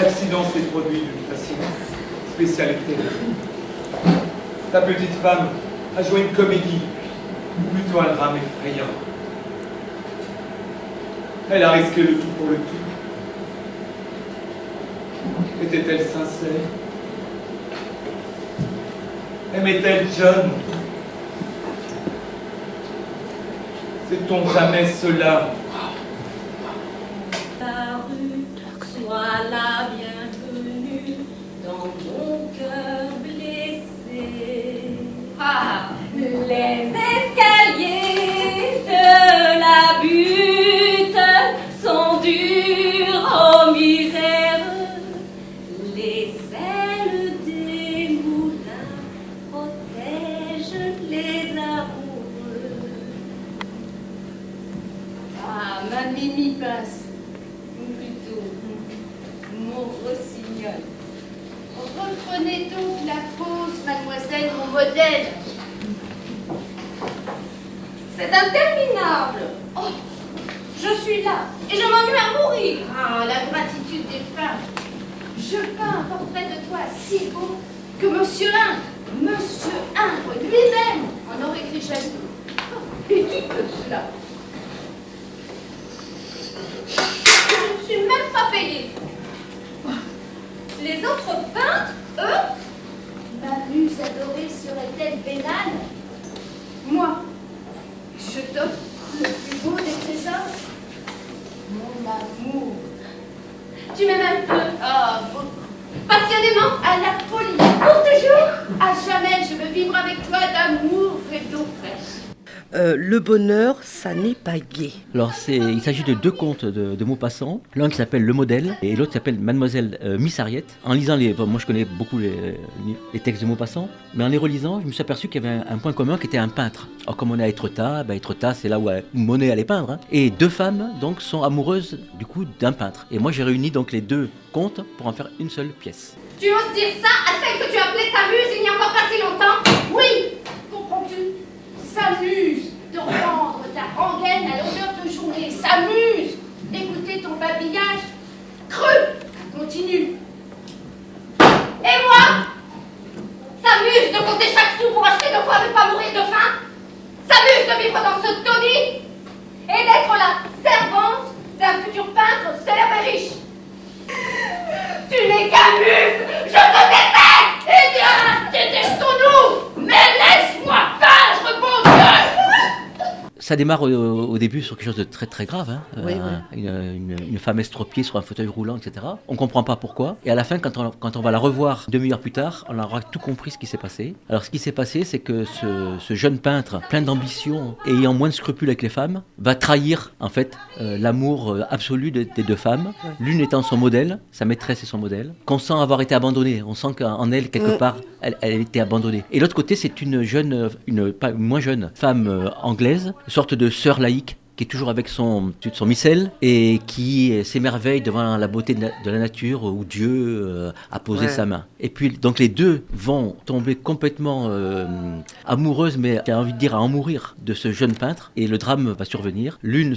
L'accident s'est produit d'une façon spéciale et terrible. Ta petite femme a joué une comédie, ou plutôt un drame effrayant. Elle a risqué le tout pour le tout. Était-elle sincère? Aimait-elle John? Sait-on jamais cela? La rue, sois la bienvenue dans mon cœur blessé. Ah, les escaliers de la butte sont durs aux misères. Les ailes des moulins protègent les amoureux. Ah, ma Mimi passe, ou plutôt mon rossignol. Reprenez donc la pose, mademoiselle, mon modèle. C'est interminable. Oh, je suis là et je m'ennuie à mourir. Ah, la gratitude des femmes. Je peins un portrait de toi si beau que Monsieur Ingres lui-même en aurait été jaloux. Et tu peux cela. Je ne suis même pas payée. Les autres peintres, eux, Ma muse adorée serait-elle vénale? Moi, je t'offre le plus beau des trésors. Mon amour. tu m'aimes un peu, Ah, beaucoup. passionnément, À la folie. pour toujours. À jamais, je veux vivre avec toi d'amour et d'eau fraîche. Le bonheur, ça n'est pas gai. Alors il s'agit de deux contes de Maupassant, l'un qui s'appelle Le Modèle et l'autre qui s'appelle Mademoiselle Miss Harriet. En lisant moi je connais beaucoup les textes de Maupassant, mais en les relisant, je me suis aperçu qu'il y avait un point commun qui était un peintre. Alors comme on est à Étretat, c'est là où Monet allait peindre, hein. Et deux femmes donc sont amoureuses du coup d'un peintre. Et moi j'ai réuni donc les deux contes pour en faire une seule pièce. Tu oses dire ça à celle que tu appelais ta muse il n'y a encore pas si longtemps? Oui, comprends-tu? S'amuse de rendre ta rengaine à longueur de journée. S'amuse d'écouter ton babillage creux. Continue. Et moi? S'amuse de compter chaque sou pour acheter de quoi ne pas mourir de faim? S'amuse de vivre dans ce taudis et d'être la servante d'un futur peintre célèbre et riche? Tu n'es qu'un muse! Je te déteste! Eh bien, détestons-nous! Mais laisse-moi peindre, bon Dieu! Ça démarre au début sur quelque chose de très très grave, hein. Oui. Une femme estropiée sur un fauteuil roulant, etc. On comprend pas pourquoi. Et à la fin, quand on va la revoir 2 demi-heure plus tard, on aura tout compris ce qui s'est passé. Alors ce qui s'est passé, c'est que ce jeune peintre, plein d'ambition et ayant moins de scrupules avec les femmes, va trahir en fait l'amour absolu des deux femmes. L'une étant son modèle, sa maîtresse et son modèle, qu'on sent avoir été abandonnée. On sent qu'en elle, quelque part, elle était abandonnée. Et l'autre côté, c'est une moins jeune femme anglaise, sorte de sœur laïque qui est toujours avec son missel et qui s'émerveille devant la beauté de la nature où Dieu a posé sa main. Et puis donc les deux vont tomber complètement amoureuses, mais j'ai envie de dire à en mourir, de ce jeune peintre, et le drame va survenir. L'une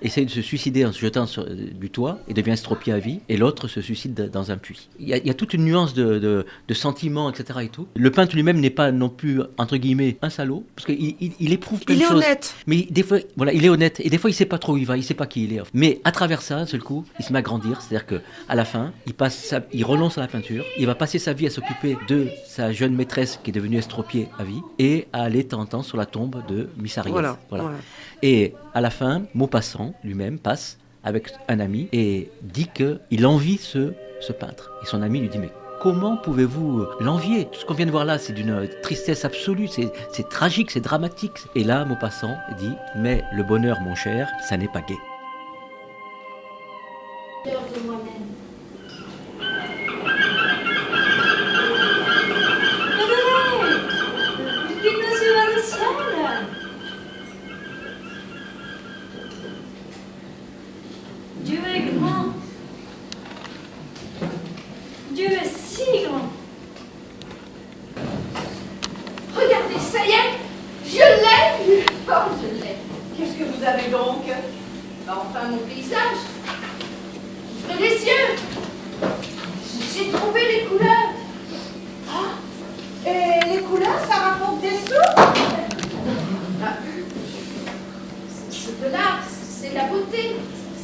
essaye de se suicider en se jetant du toit et devient estropiée à vie, et l'autre se suicide dans un puits. Il y a toute une nuance de sentiments, etc. et tout. Le peintre lui-même n'est pas non plus, entre guillemets, un salaud, parce qu'il éprouve quelque chose. Il est honnête. Mais des fois, voilà, il est honnête, et des fois il sait pas trop où il va, il sait pas qui il est. Mais à travers ça, d'un seul coup, il se met à grandir, c'est-à-dire que à la fin, il renonce à la peinture, il va passer sa vie à s'occuper de sa jeune maîtresse qui est devenue estropiée à vie, et à aller de temps en temps sur la tombe de Miss Harriet. Voilà. Et à la fin, Maupassant lui-même passe avec un ami et dit qu'il envie ce peintre. Et son ami lui dit: mais comment pouvez-vous l'envier? Tout ce qu'on vient de voir là, c'est d'une tristesse absolue, c'est tragique, c'est dramatique. Et là, Maupassant dit: mais le bonheur, mon cher, ça n'est pas gai. De moi-même. Il nous sur le ciel. Dieu est grand. Dieu est si grand. Regardez, ça y est, je l'ai. Oh, je l'ai. Qu'est-ce que vous avez donc? Enfin, mon paysage. Ouvrez les yeux. c'est la beauté.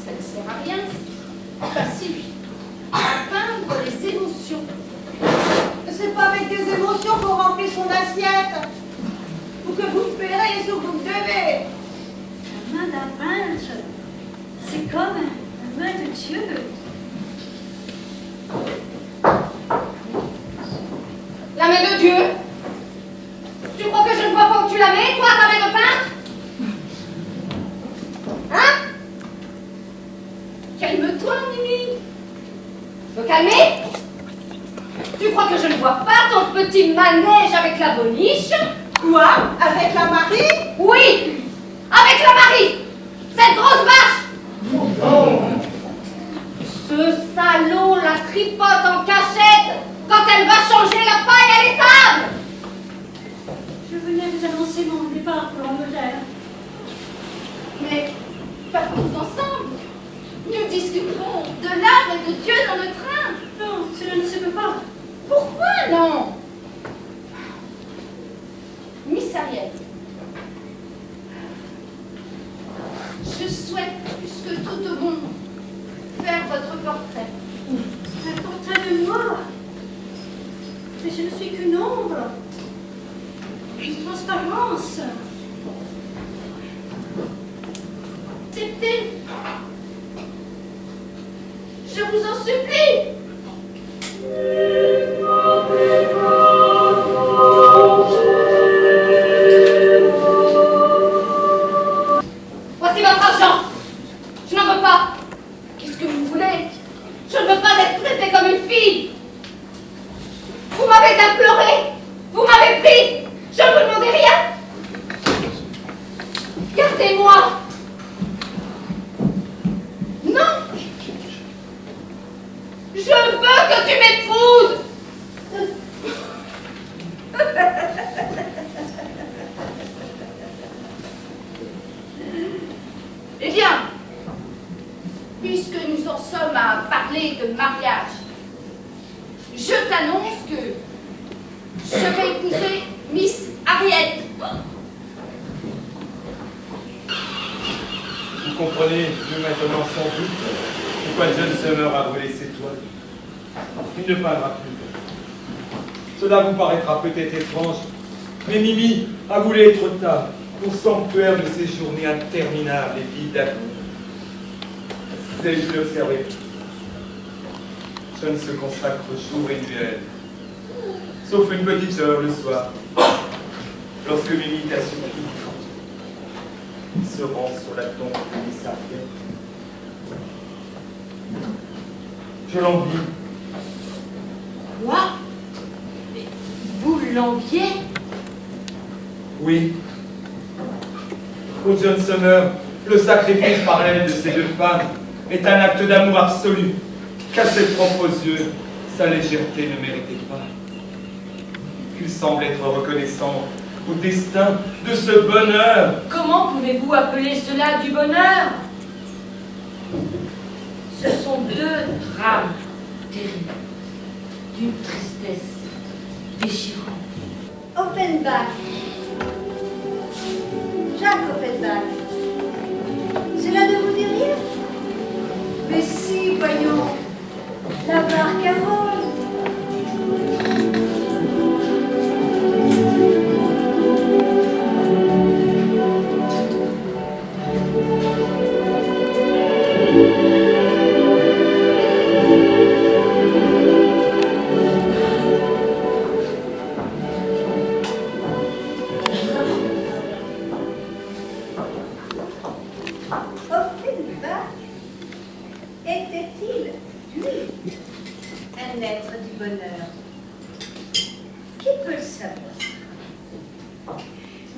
Ça ne sert à rien. Enfin, si, à peindre les émotions. C'est pas avec des émotions qu'on remplit son assiette. Ou que vous paierez ce que vous devez. La main d'un peintre, c'est comme la main de Dieu. La main de Dieu? Tu crois que je ne vois pas où tu la mets, toi, ta main de peintre? Hein? Calme-toi, Mimi. Me calmer? Tu crois que je ne vois pas ton petit manège avec la boniche? Quoi? Avec la Marie? Oui! Avec la Marie! Cette grosse vache! Ce salaud la tripote en cachette quand elle va changer la paille à l'étable! Je venais vous annoncer mon départ pour l'Angleterre. Mais partons ensemble. Nous discuterons de l'art et de Dieu dans le train. Non, cela ne se peut pas. Pourquoi non? Miss Ariel, je souhaite plus que tout au monde faire votre portrait. Un portrait de moi. Mais je ne suis qu'une ombre. Une transparence. Acceptez. Je vous en supplie. Voici votre argent! Je n'en veux pas! Qu'est-ce que vous voulez? Je ne veux pas être traitée comme une fille! Vous m'avez imploré! Vous m'avez prise! Je ne vous demandais rien! Gardez-moi! Non! Je veux que tu m'épouses! Eh bien, puisque nous en sommes à parler de mariage, je t'annonce que je vais épouser Miss Ariel. Vous comprenez mieux maintenant sans doute pourquoi John Summer a brûlé ses toiles. Il ne peindra plus. Cela vous paraîtra peut-être étrange, mais Mimi a voulu être tard au sanctuaire de ces journées interminables et vides d'avenir. Vous avez pu l'observer. John se consacre jour et nuit à elle, sauf une petite heure le soir, lorsque Mimi t'a suffi. Il se rend sur la tombe de Miss Ariel. Je l'envie. Quoi? Mais vous l'enviez? Oui. Pour John Summer, le sacrifice par elle de ces deux femmes est un acte d'amour absolu, qu'à ses propres yeux, sa légèreté ne méritait pas. Il semble être reconnaissant au destin de ce bonheur. Comment pouvez-vous appeler cela du bonheur? Ce sont deux drames terribles, d'une tristesse déchirante. Offenbach. Jacques Offenbach. Cela ne vous dit rien? Mais si, voyons. La barque à vol. Offenbach était-il, lui, un être du bonheur? Qui peut le savoir?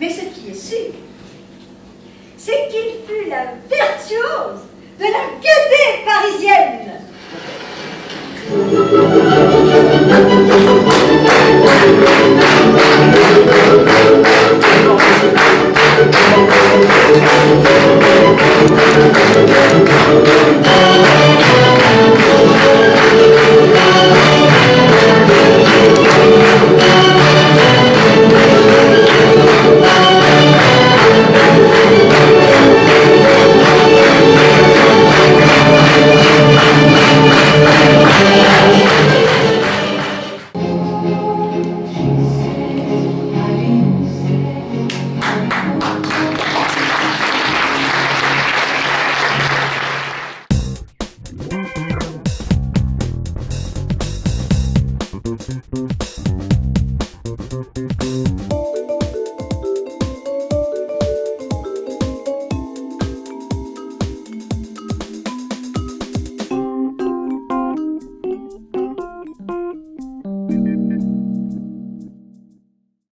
Mais ce qui est sûr, c'est qu'il fut la virtuose de la gaieté parisienne.